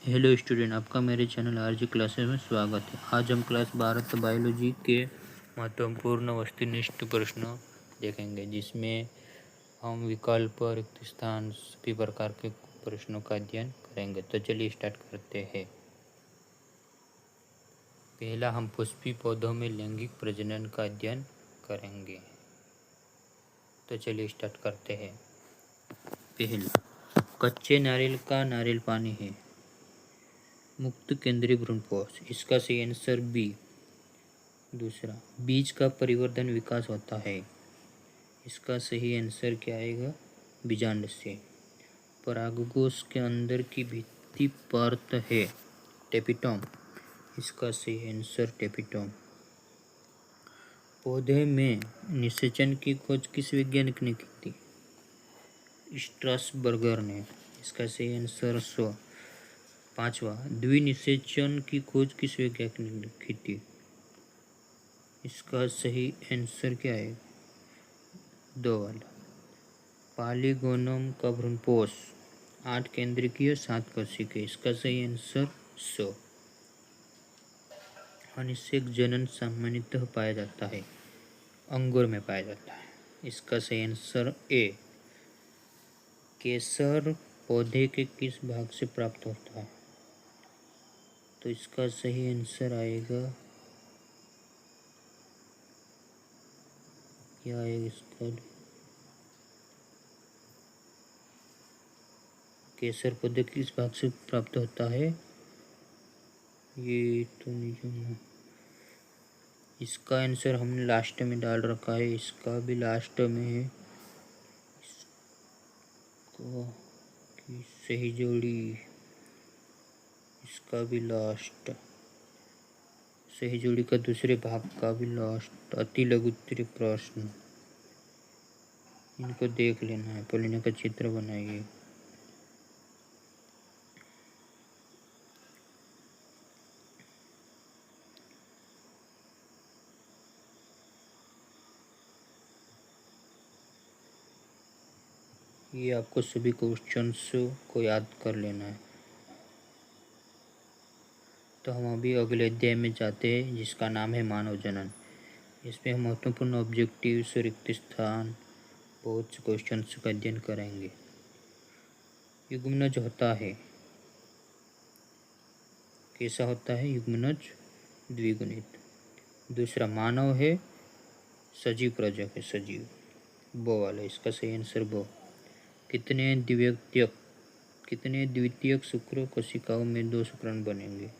Hello student, आपका मेरे channel RG classes में स्वागत है। आज हम क्लास 12 बायोलॉजी के महत्वपूर्ण वस्तुनिष्ठ प्रश्न देखेंगे, जिसमें हम विकल्प, रिक्त स्थान, सभी प्रकार के प्रश्नों का अध्ययन करेंगे। तो चलिए स्टार्ट करते हैं। पहला, हम पुष्पी पौधों में लैंगिक प्रजनन का अध्ययन करेंगे। तो चलिए स्टार्ट करते हैं। पहला, कच्चे नारियल का नारियल पानी है। मुक्त केंद्रीय भ्रूणपोष, इसका सही आंसर बी। दूसरा, बीज का परिवर्धन विकास होता है। इसका सही आंसर क्या आएगा? बीजांड से। परागकोश के अंदर की भित्ति परत है टेपिटोम, इसका सही आंसर टेपिटोम। पौधे में निषेचन की खोज किस वैज्ञानिक ने की थी? स्ट्रासबर्गर ने, इसका सही आंसर 100। पांचवा, द्विनिषेचन की खोज किस वैज्ञानिक ने की थी? इसका सही आंसर क्या है? 2 वाला। पॉलीगोनम का भ्रूणपोष 8 केंद्रकीय 7 कोशिकीय, इसका सही आंसर 100। अनिषेक जनन सामान्यतः पाया जाता है, अंगूर में पाया जाता है, इसका सही आंसर ए। केसर पौधे के किस भाग से प्राप्त होता है? तो इसका सही आंसर आएगा, क्या आएगा इसका? केसर पौधे किस भाग से प्राप्त होता है? ये तो नहीं जानना। इसका आंसर हमने लास्ट में डाल रखा है, इसका भी लास्ट में है। इसको की सही जोड़ी, इसका भी लास्ट। सही जोड़ी का दूसरे भाग का भी लास्ट। अति लघुत्तरीय प्रश्न, इनको देख लेना है। पहले इनका चित्र बनाइए। ये आपको सभी क्वेश्चंस को याद कर लेना है। तो हम अभी अगले अध्याय में जाते हैं, जिसका नाम है मानव जनन। इसमें हम महत्वपूर्ण ऑब्जेक्टिव्स, रिक्त स्थान, बहुत से क्वेश्चंस का अध्ययन करेंगे। युग्मनज होता है, कैसा होता है युग्मनज? द्विगुणित। दूसरा, मानव है, सजीव प्रजक है, सजीव। बो वाला, इसका सही आंसर बो। कितने द्वितीयक शुक्र कोशिकाओं में 2 शुक्राणु बनेंगे?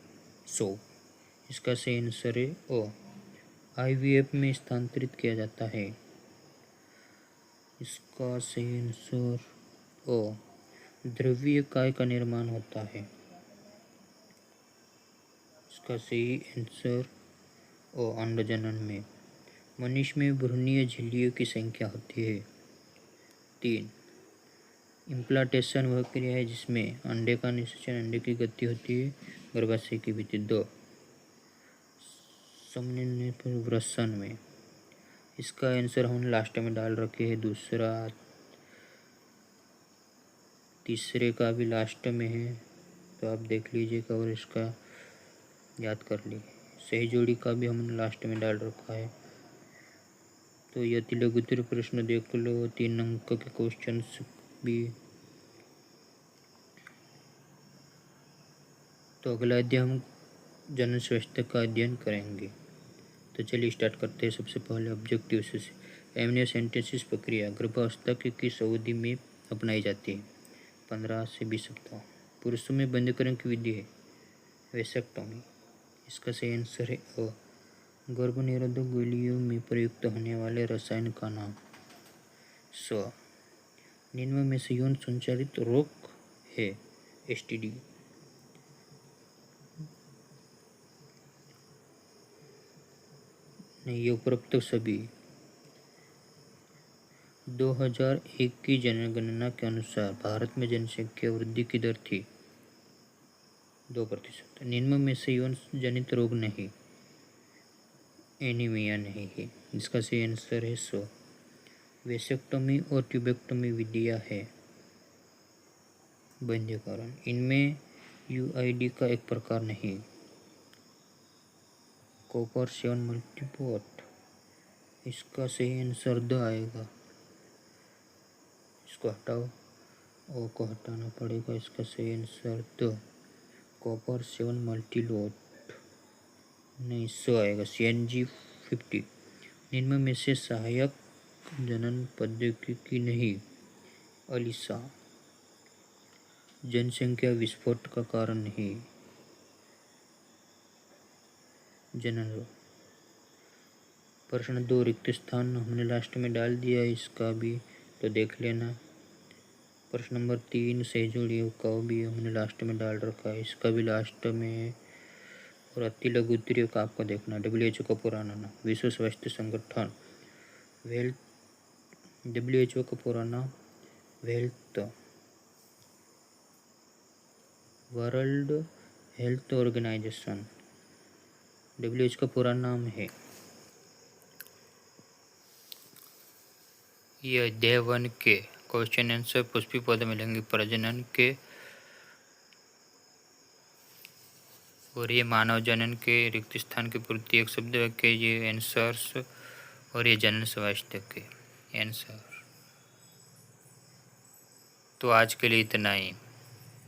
100, इसका सही आंसर है ओ। आईवीएफ में स्थानांतरित किया जाता है, इसका सही आंसर ओ। द्रव्य काय का निर्माण होता है, इसका सही आंसर ओ, अंडजनन में। मनुष्य में भ्रूणीय झिल्लियों की संख्या होती है 3। इम्प्लांटेशन वह क्रिया है जिसमें अंडे का निषेचन, अंडे की गति होती है, गर्भाशय की भित्ति। 2। समन्वय वृषण में, इसका आंसर हम लास्ट में डाल रखे हैं दूसरा। तीसरे का भी लास्ट में है, तो आप देख लीजिएगा और इसका याद कर लीजिए। सही जोड़ी का भी हमने लास्ट में डाल रखा है। तो यह अति लघुत्तरीय प्रश्न देख लो, 3 अंक के क्वेश्चंस भी। तो अगला अध्याय हम जनन स्वास्थ्य का अध्ययन करेंगे। तो चलिए स्टार्ट करते हैं। सबसे पहले ऑब्जेक्टिव से एमनियोसेंटेसिस प्रक्रिया गर्भावस्था के किस अवधि में अपनाई जाती है? 15 से 20 सप्ताह। पुरुषों में बंधकरण की विधि है वेसेक्टोमी, इसका सही आंसर है अ। गर्भ निरोधक गोलियों में प्रयुक्त होने वाले रसायन का नाम? स। निम्न में से यौन संचारित रोग है? एसटीडी। नहीं, ये उपरोक्त सभी। 2001 की जनगणना के अनुसार भारत में जनसंख्या वृद्धि की दर थी 2%। निम्न में से यौन जनित रोग नहीं, एनीमिया नहीं है, जिसका सही आंसर है 100। वेसेक्टोमी और ट्यूबेक्टोमी विधियां है बंध्यकरण। इनमें UID का एक प्रकार नहीं। कॉपर 7 मल्टीपोट, इसका सही आंसर द आएगा। इसको हटाओ, ओ को हटाना पड़ेगा। इसका सही आंसर द कॉपर 7 मल्टीलोट नहीं, सो आएगा। CNG-50 निम्न में से सहायक जनन प्रौद्योगिकी नहीं। अलीसा जनसंख्या विस्फोट का कारण नहीं। जनन। प्रश्न 2 रिक्त स्थान हमने लास्ट में डाल दिया, इसका भी तो देख लेना। प्रश्न नंबर 3 सहजोड़ योग का भी हमने लास्ट में डाल रखा है, इसका भी लास्ट में। और अति लघु उत्तरीय का आपको देखना। WHO का पुराना नाम विश्व स्वास्थ्य संगठन, WHO का पुराना वर्ल्ड हेल्थ ऑर्गेनाइजेशन, WHO का पूरा नाम है। ये अध्याय 1 के क्वेश्चन आंसर पुष्पी पौधे में लैंगिक प्रजनन के, और ये मानव जनन के रिक्त स्थान की पूर्ति एक शब्द वाक्य, ये आंसर्स, और ये जनन स्वास्थ्य के आंसर। तो आज के लिए इतना ही।